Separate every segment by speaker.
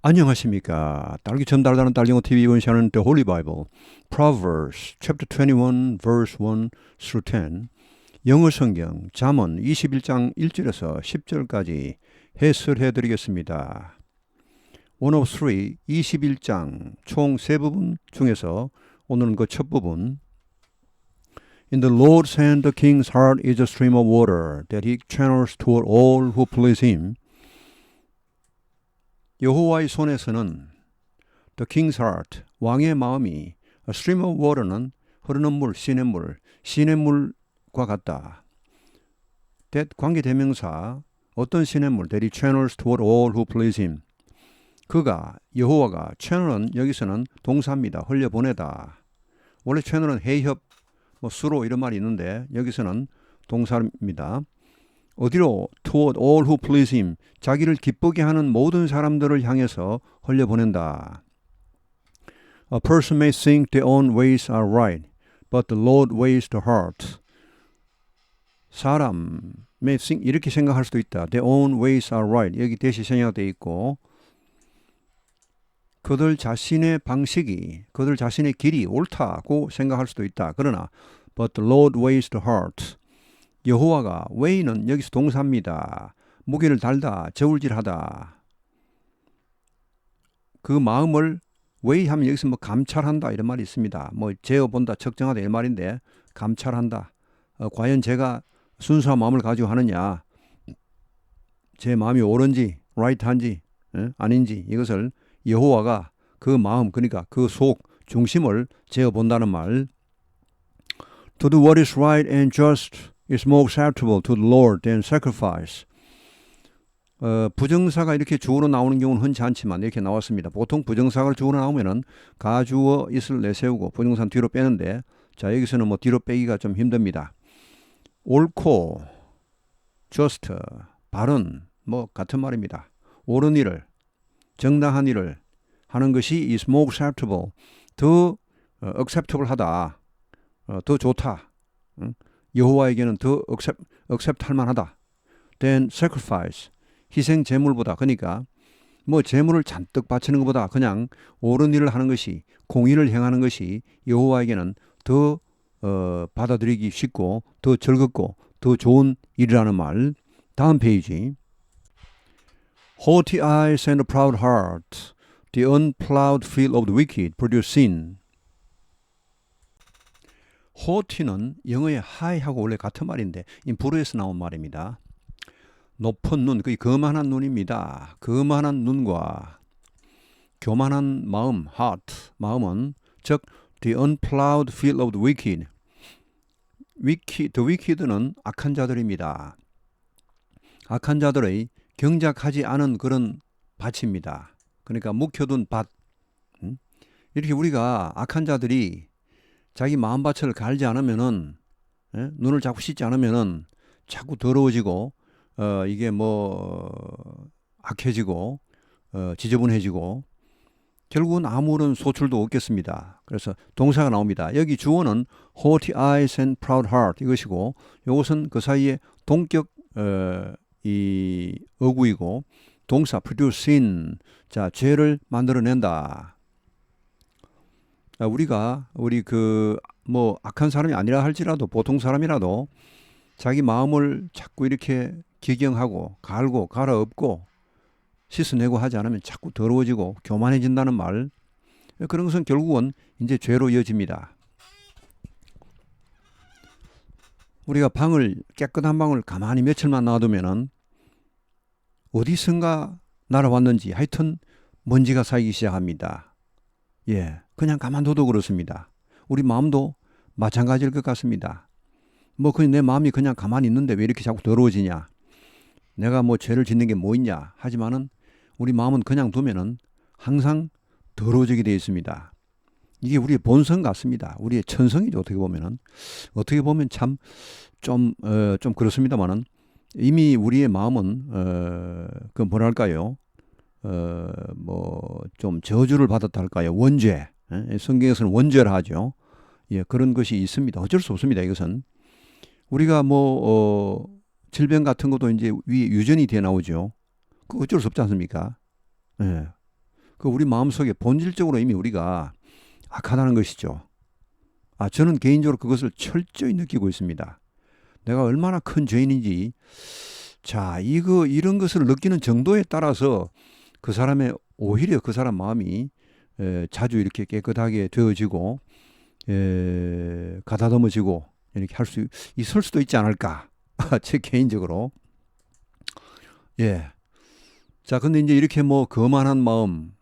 Speaker 1: 안녕하십니까. 딸기 전 달다는 딸기모 TV 원시하는 The Holy Bible, Proverbs, chapter 21, verse 1 through 10, 영어 성경, 잠언 21장 1절에서 10절까지 해설해 드리겠습니다. One of three, 21장 총 세 부분 중에서 오늘은 그 첫 부분, In the Lord's hand the king's heart is a stream of water that he channels toward all who please him. 여호와의 손에서는 The king's heart, 왕의 마음이 A stream of water는 흐르는 물, 시냇물과 같다. That 관계대명사, 어떤 시냇물, That he channels toward all who please him. 그가, 여호와가, channel은 여기서는 동사입니다. 흘려보내다. 원래 channel은 해협, 수로 이런 말이 있는데 여기서는 동사입니다. 어디로? Toward all who please him. 자기를 기쁘게 하는 모든 사람들을 향해서 흘려보낸다. A person may think their own ways are right, but the Lord weighs the heart. 사람 may think, 이렇게 생각할 수도 있다. Their own ways are right. 여기 대시 생략되어 있고 그들 자신의 방식이, 그들 자신의 길이 옳다고 생각할 수도 있다. 그러나 but the Lord weighs the heart. 여호와가, weigh는 여기서 동사입니다. 무게를 달다, 저울질하다. 그 마음을 weigh하면 여기서 감찰한다 이런 말이 있습니다. 재어본다, 측정하다 이런 말인데 감찰한다. 과연 제가 순수한 마음을 가지고 하느냐, 제 마음이 옳은지, right한지, 아닌지 이것을 여호와가 그 마음, 그러니까 그 속 중심을 재어본다는 말. To do what is right and just is more acceptable to the Lord than sacrifice. 부정사가 이렇게 주어로 나오는 경우는 흔치 않지만 이렇게 나왔습니다. 보통 부정사가 주어로 나오면은 가주어 있을 내세우고 부정사는 뒤로 빼는데, 자 여기서는 뒤로 빼기가 좀 힘듭니다. 옳고 just, 바른, 같은 말입니다. 옳은 일을, 정당한 일을 하는 것이 is more acceptable, 더 acceptable 하다, 더 좋다. 여호와에게는 더 accept 할 만하다. than sacrifice, 희생 제물보다. 그러니까 제물을 잔뜩 바치는 것보다 그냥 옳은 일을 하는 것이, 공의를 행하는 것이 여호와에게는 더 받아들이기 쉽고 더 즐겁고 더 좋은 일이라는 말. 다음 페이지. Haughty eyes and a proud heart, the unplowed field of the wicked produce sin. haughty는 영어의 high하고 원래 같은 말인데 불어에서 나온 말입니다. 높은 눈, 그 거만한 눈입니다. 거만한 눈과 교만한 마음, heart, 마음은 즉 the unplowed field of the wicked. the wicked는 악한 자들입니다. 악한 자들의 경작하지 않은 그런 밭입니다. 그러니까 묵혀둔 밭. 이렇게 우리가 악한 자들이 자기 마음밭을 갈지 않으면은, 눈을 자꾸 씻지 않으면은 자꾸 더러워지고, 이게 악해지고, 지저분해지고, 결국은 아무런 소출도 없겠습니다. 그래서 동사가 나옵니다. 여기 주어는 haughty eyes and proud heart 이것이고, 이것은 그 사이에 동격, 이 어구이고, 동사 produce sin, 자 죄를 만들어낸다. 우리 악한 사람이 아니라 할지라도 보통 사람이라도 자기 마음을 자꾸 이렇게 기경하고 갈고 갈아엎고 씻어내고 하지 않으면 자꾸 더러워지고 교만해진다는 말. 그런 것은 결국은 이제 죄로 이어집니다. 우리가 깨끗한 방을 가만히 며칠만 놔두면은 어디선가 날아왔는지 하여튼 먼지가 쌓이기 시작합니다. 그냥 가만둬도 그렇습니다. 우리 마음도 마찬가지일 것 같습니다. 그냥 내 마음이 그냥 가만히 있는데 왜 이렇게 자꾸 더러워지냐? 내가 죄를 짓는 게 뭐 있냐? 하지만은 우리 마음은 그냥 두면은 항상 더러워지게 되어 있습니다. 이게 우리의 본성 같습니다. 우리의 천성이죠. 어떻게 보면 참 좀 그렇습니다만은 이미 우리의 마음은 좀 저주를 받았다 할까요? 원죄. 성경에서는 원죄라 하죠. 그런 것이 있습니다. 어쩔 수 없습니다. 이것은 우리가 질병 같은 것도 이제 위에 유전이 되어 나오죠. 그 어쩔 수 없지 않습니까? 그 우리 마음속에 본질적으로 이미 우리가 악하다는 것이죠. 저는 개인적으로 그것을 철저히 느끼고 있습니다. 내가 얼마나 큰 죄인인지, 자, 이런 것을 느끼는 정도에 따라서 그 사람의, 오히려 그 사람 마음이 자주 이렇게 깨끗하게 되어지고, 가다듬어지고, 이렇게 할 수 있을 수도 있지 않을까. 제 개인적으로. 예. 자, 근데 이제 이렇게 뭐, 거만한 마음,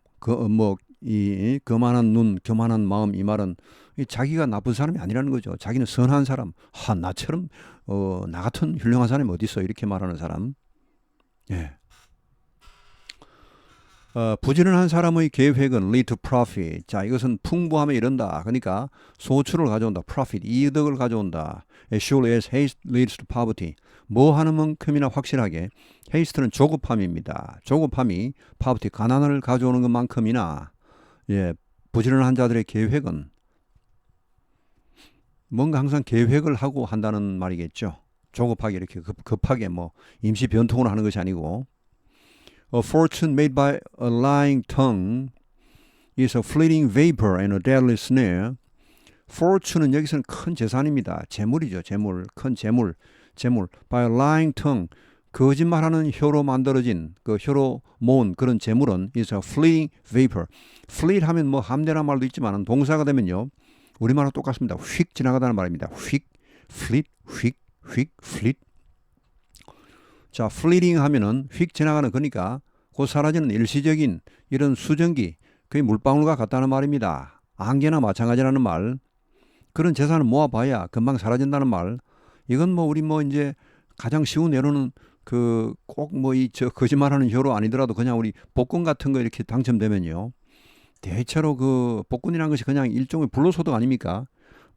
Speaker 1: 이 거만한 눈, 교만한 마음, 이 말은 자기가 나쁜 사람이 아니라는 거죠. 자기는 선한 사람. 나처럼 나 같은 훌륭한 사람이 어디 있어? 이렇게 말하는 사람. 예. 부지런한 사람의 계획은 lead to profit. 자, 이것은 풍부함에 이른다. 그러니까 소출을 가져온다. profit, 이득을 가져온다. As surely as haste leads to poverty. 뭐 하는 만큼이나 확실하게 haste는 조급함입니다. 조급함이 poverty, 가난을 가져오는 것만큼이나, 예, 부지런한 자들의 계획은 뭔가 항상 계획을 하고 한다는 말이겠죠. 조급하게 이렇게 급하게 뭐 임시 변통으로 하는 것이 아니고, A fortune made by a lying tongue is a fleeting vapor and a deadly snare. fortune은 여기서는 큰 재산입니다. 재물이죠. 재물, 큰 재물. by a lying tongue, 거짓말하는 혀로 만들어진, 그 혀로 모은 그런 재물은 is a fleeting vapor. fleet 하면 뭐 함대란 말도 있지만 동사가 되면요, 우리말하고 똑같습니다. 휙 지나가다는 말입니다. 휙, fleet, 휙, fleet. 자, fleeting 하면은 휙 지나가는, 그러니까 곧 사라지는 일시적인 이런 수증기, 그게 물방울과 같다는 말입니다. 안개나 마찬가지라는 말. 그런 재산을 모아봐야 금방 사라진다는 말. 이건 뭐 우리 뭐 이제 가장 쉬운 예로는 그 꼭 뭐 거짓말하는 혀로 아니더라도 그냥 우리 복권 같은 거 이렇게 당첨되면요, 대체로 그 복권이라는 것이 그냥 일종의 불로소득 아닙니까?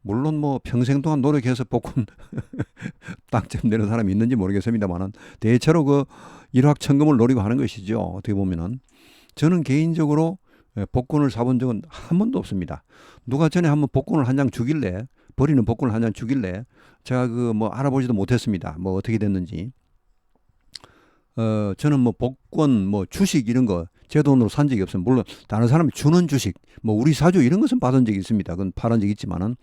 Speaker 1: 물론 뭐 평생 동안 노력해서 복권 당첨되는 사람이 있는지 모르겠습니다만은 대체로 그 일확천금을 노리고 하는 것이죠. 어떻게 보면은. 저는 개인적으로 복권을 사본 적은 한 번도 없습니다. 누가 전에 한번 복권을 한 장 주길래, 버리는 복권을 한 장 주길래 제가 그 뭐 알아보지도 못했습니다. 뭐 어떻게 됐는지. 저는 뭐 복권, 뭐 주식 이런 거 제 돈으로 산 적이 없어요. 물론 다른 사람이 주는 주식, 뭐 우리 사주 이런 것은 받은 적이 있습니다. 그건 팔은 적이 있지만은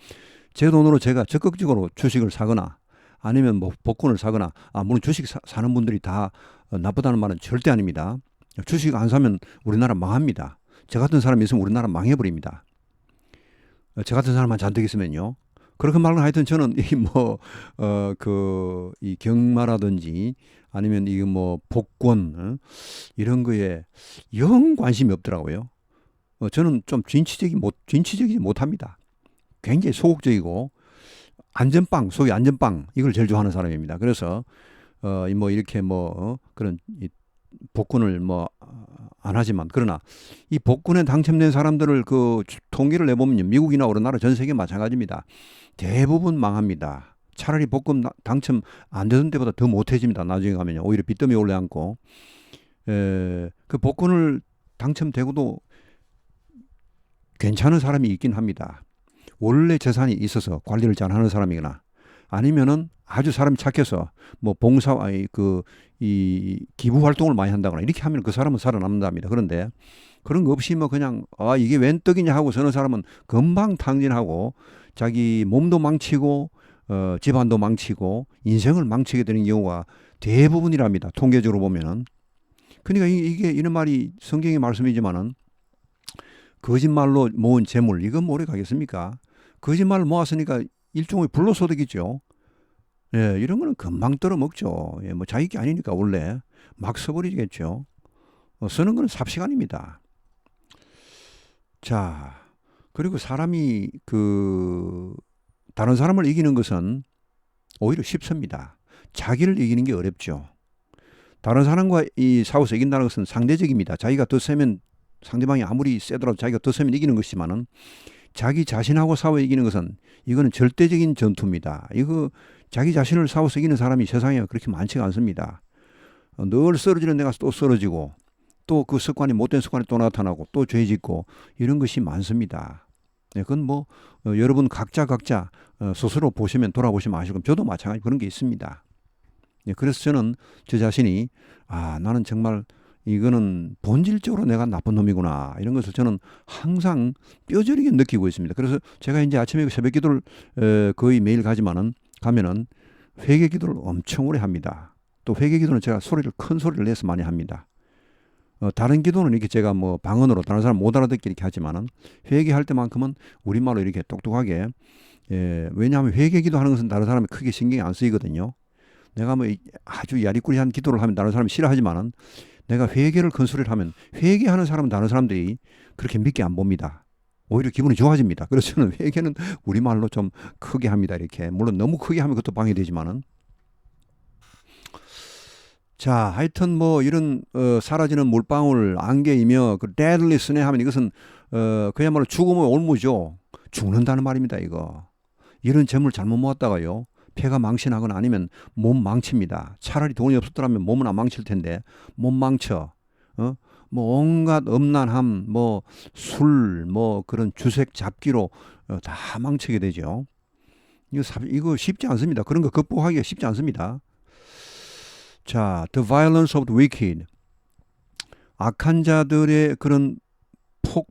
Speaker 1: 제 돈으로 제가 적극적으로 주식을 사거나 아니면 뭐 복권을 사거나, 물론 주식 사는 분들이 다 나쁘다는 말은 절대 아닙니다. 주식 안 사면 우리나라 망합니다. 저 같은 사람이 있으면 우리나라 망해버립니다. 저 같은 사람만 잔뜩 있으면요. 그렇게 말은 하여튼 저는 이 경마라든지 아니면 이 뭐 복권, 이런 거에 영 관심이 없더라고요. 저는 좀 진취적이지 못합니다. 굉장히 소극적이고 안전빵, 소위 안전빵, 이걸 제일 좋아하는 사람입니다. 그래서 뭐 이렇게 그런 복권을 뭐 안 하지만, 그러나 이 복권에 당첨된 사람들을 그 통계를 내보면 미국이나 우리나라 전 세계 마찬가지입니다. 대부분 망합니다. 차라리 복권 당첨 안 되던 때보다 더 못해집니다. 나중에 가면요, 오히려 빚더미 올려앉고. 그 복권을 당첨되고도 괜찮은 사람이 있긴 합니다. 원래 재산이 있어서 관리를 잘하는 사람이거나, 아니면은 아주 사람이 착해서 뭐 이 기부 활동을 많이 한다거나 이렇게 하면 그 사람은 살아남는답니다. 그런데 그런 거 없이 뭐 그냥 이게 웬 떡이냐 하고 서는 사람은 금방 탕진하고 자기 몸도 망치고 집안도 망치고 인생을 망치게 되는 경우가 대부분이랍니다. 통계적으로 보면은. 그러니까 이게 이런 말이 성경의 말씀이지만은, 거짓말로 모은 재물, 이건 뭐 오래 가겠습니까? 거짓말을 모았으니까 일종의 불로소득이죠. 예, 이런 거는 금방 떨어먹죠. 예, 뭐 자기 게 아니니까 원래 막 써버리겠죠. 쓰는 거는 삽시간입니다. 자, 그리고 사람이 다른 사람을 이기는 것은 오히려 쉽습니다. 자기를 이기는 게 어렵죠. 다른 사람과 싸워서 이긴다는 것은 상대적입니다. 자기가 더 세면, 상대방이 아무리 세더라도 자기가 더 세면 이기는 것이지만은, 자기 자신하고 싸워 이기는 것은, 이거는 절대적인 전투입니다. 이거 자기 자신을 싸워서 이기는 사람이 세상에 그렇게 많지가 않습니다. 늘 쓰러지는 데 가서 또 쓰러지고, 또 그 습관이, 못된 습관이 또 나타나고, 또 죄 짓고, 이런 것이 많습니다. 네, 그건 뭐 여러분 각자 스스로 돌아보시면 아시고, 저도 마찬가지 그런 게 있습니다. 네, 그래서 저는 저 자신이 나는 정말 이거는 본질적으로 내가 나쁜 놈이구나. 이런 것을 저는 항상 뼈저리게 느끼고 있습니다. 그래서 제가 이제 아침에 새벽 기도를 거의 매일 가면은 회개 기도를 엄청 오래 합니다. 또 회개 기도는 제가 큰 소리를 내서 많이 합니다. 다른 기도는 이렇게 제가 뭐 방언으로 다른 사람 못 알아듣게 이렇게 하지만은 회개할 때만큼은 우리말로 이렇게 똑똑하게 왜냐하면 회개 기도하는 것은 다른 사람이 크게 신경이 안 쓰이거든요. 내가 뭐 아주 야리꾸리한 기도를 하면 다른 사람이 싫어하지만은 내가 회개를 큰 소리를 하면 회개하는 사람은 다른 사람들이 그렇게 믿게 안 봅니다. 오히려 기분이 좋아집니다. 그래서 저는 회개는 우리말로 좀 크게 합니다. 이렇게 물론 너무 크게 하면 그것도 방해되지만은 자, 하여튼 뭐 이런 사라지는 물방울, 안개이며 그 deadly snare 하면 이것은 그야말로 죽음의 올무죠. 죽는다는 말입니다. 이거. 이런 재물 잘못 모았다가요. 폐가 망신하거나 아니면 몸 망칩니다. 차라리 돈이 없었더라면 몸은 안 망칠 텐데 몸 망쳐. 뭐 온갖 음란함, 뭐 술, 뭐 그런 주색 잡기로 다 망치게 되죠. 이거 쉽지 않습니다. 그런 거 극복하기가 쉽지 않습니다. 자, the violence of the wicked. 악한 자들의 그런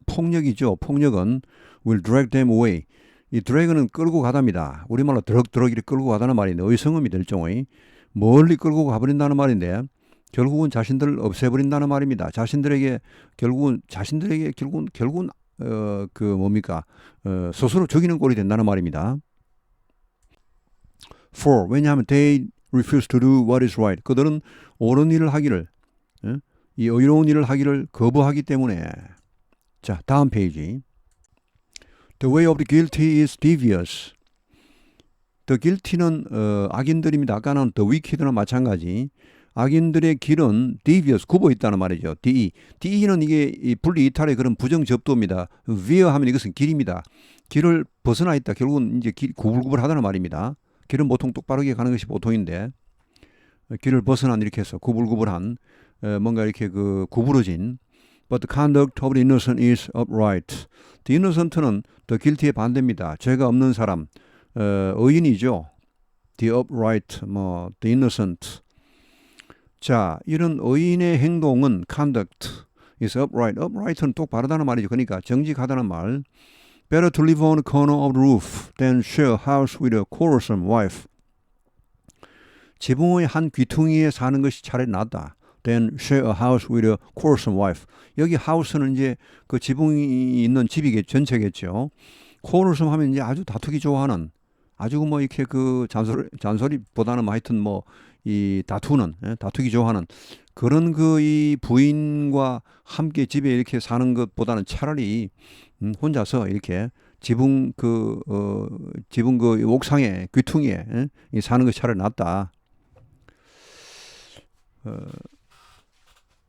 Speaker 1: 폭력이죠. 폭력은 will drag them away. 이 drag는 끌고 가답니다. 우리말로 드럭드럭 이렇게 끌고 가다는 말인데 의성음이 될 경우에 멀리 끌고 가버린다는 말인데 결국은 자신들을 없애버린다는 말입니다. 결국은 그 뭡니까? 스스로 죽이는 꼴이 된다는 말입니다. For 왜냐하면 they refuse to do what is right. 그들은 옳은 일을 하기를 이 의로운 일을 하기를 거부하기 때문에. 자, 다음 페이지. The way of the guilty is devious. The guilty는 악인들입니다. 아까는 the wicked나 마찬가지. 악인들의 길은 devious, 굽어 있다는 말이죠. DE는 이게 분리 이탈의 그런 부정 접두입니다. veer 하면 이것은 길입니다. 길을 벗어나 있다. 결국은 이제 구불구불하다는 말입니다. 길은 보통 똑바르게 가는 것이 보통인데 길을 벗어난 이렇게 해서 구불구불한 뭔가 이렇게 그 구부러진 But the conduct of the innocent is upright. The innocent는 the guilty의 반대입니다. 죄가 없는 사람, 의인이죠. The upright, the innocent. 자, 이런 의인의 행동은 conduct is upright. upright는 똑바르다는 말이죠. 그러니까 정직하다는 말. Better to live on the corner of the roof than share a house with a quarrelsome wife. 지붕의 한 귀퉁이에 사는 것이 차라리 낫다. Then share a house with a quarrelsome wife. 여기 house는 이제 그 지붕이 있는 전체겠죠. quarrelsome 하면 이제 아주 다투기 좋아하는, 아주 뭐 이렇게 그 잔소리보다는 하여튼 뭐 이 다투기 좋아하는 그런 그 이 부인과 함께 집에 이렇게 사는 것보다는 차라리 혼자서 이렇게 지붕 그 옥상에 귀퉁이에 사는 것이 차라리 낫다.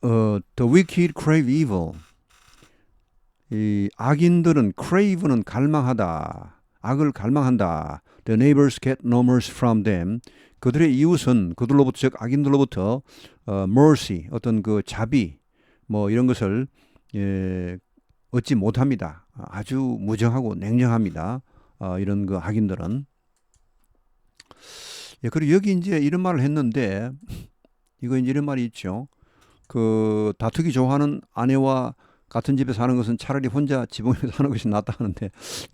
Speaker 1: The wicked crave evil. 이 악인들은 crave는 갈망하다. 악을 갈망한다. The neighbors get no mercy from them. 그들의 이웃은 그들로부터 즉 악인들로부터 mercy 어떤 그 자비 뭐 이런 것을 얻지 못합니다. 아주 무정하고 냉정합니다. 이런 그 악인들은. 그리고 여기 이제 이런 말을 했는데 이거 이제 이런 말이 있죠. 그 다투기 좋아하는 아내와 같은 집에 사는 것은 차라리 혼자 지붕에 사는 것이 낫다 하는데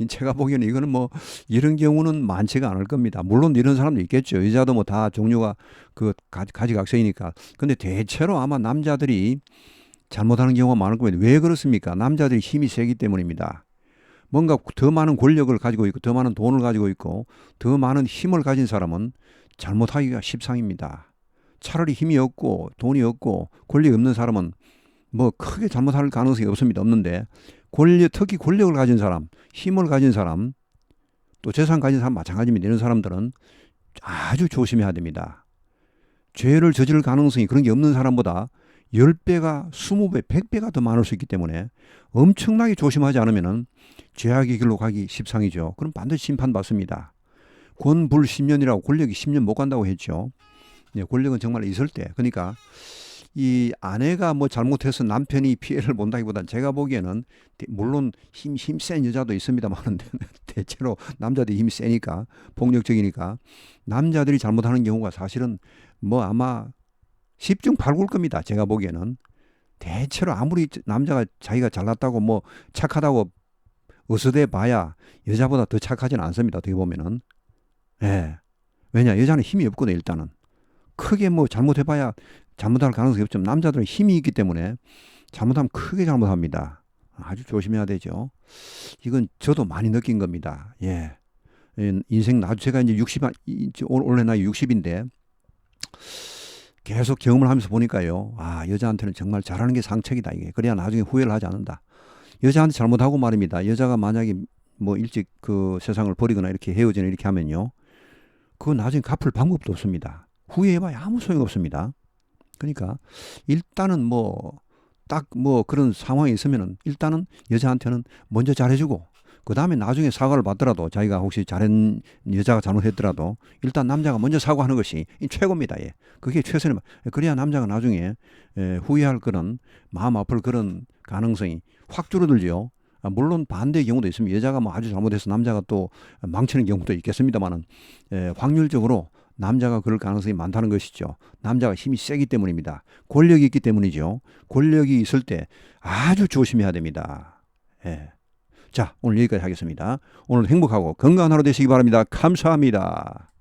Speaker 1: 제가 보기에는 이거는 뭐 이런 경우는 많지가 않을 겁니다. 물론 이런 사람도 있겠죠. 여자도 뭐 다 종류가 그 가지각색이니까. 근데 대체로 아마 남자들이 잘못하는 경우가 많을 겁니다. 왜 그렇습니까? 남자들이 힘이 세기 때문입니다. 뭔가 더 많은 권력을 가지고 있고 더 많은 돈을 가지고 있고 더 많은 힘을 가진 사람은 잘못하기가 십상입니다. 차라리 힘이 없고 돈이 없고 권력이 없는 사람은 뭐 크게 잘못할 가능성이 없는데 특히 권력을 가진 사람, 힘을 가진 사람, 또 재산 가진 사람 마찬가지입니다. 이런 사람들은 아주 조심해야 됩니다. 죄를 저지를 가능성이 그런 게 없는 사람보다 10배가, 20배, 100배가 더 많을 수 있기 때문에 엄청나게 조심하지 않으면 죄악의 길로 가기 십상이죠. 그럼 반드시 심판받습니다. 권불 10년이라고 권력이 10년 못 간다고 했죠. 권력은 정말 있을 때. 그러니까 이 아내가 뭐 잘못해서 남편이 피해를 본다기보다는 제가 보기에는 물론 힘 센 여자도 있습니다만 대체로 남자들이 힘이 세니까 폭력적이니까 남자들이 잘못하는 경우가 사실은 뭐 아마 10중 8구일 겁니다. 제가 보기에는 대체로 아무리 남자가 자기가 잘났다고 뭐 착하다고 어서대 봐야 여자보다 더 착하지는 않습니다. 어떻게 보면은. 예. 왜냐, 여자는 힘이 없거든요, 일단은. 크게 뭐 잘못해봐야 잘못할 가능성이 없지만 남자들은 힘이 있기 때문에 잘못하면 크게 잘못합니다. 아주 조심해야 되죠. 이건 저도 많이 느낀 겁니다. 예. 인생 제가 이제 60, 올해 나이 60인데 계속 경험을 하면서 보니까요. 아, 여자한테는 정말 잘하는 게 상책이다, 이게. 그래야 나중에 후회를 하지 않는다. 여자한테 잘못하고 말입니다. 여자가 만약에 뭐 일찍 그 세상을 버리거나 이렇게 헤어지거나 이렇게 하면요. 그건 나중에 갚을 방법도 없습니다. 후회해봐야 아무 소용없습니다. 그러니까 일단은 뭐 딱 뭐 그런 상황이 있으면은 일단은 여자한테는 먼저 잘해주고 그 다음에 나중에 사과를 받더라도 자기가 혹시 여자가 잘못했더라도 일단 남자가 먼저 사과하는 것이 최고입니다. 예. 그게 최선의 그래야 남자가 나중에 후회할 그런 마음 아플 그런 가능성이 확 줄어들죠. 물론 반대의 경우도 있습니다. 여자가 뭐 아주 잘못해서 남자가 또 망치는 경우도 있겠습니다만은 확률적으로 남자가 그럴 가능성이 많다는 것이죠. 남자가 힘이 세기 때문입니다. 권력이 있기 때문이죠. 권력이 있을 때 아주 조심해야 됩니다. 예. 자, 오늘 여기까지 하겠습니다. 오늘 행복하고 건강한 하루 되시기 바랍니다. 감사합니다.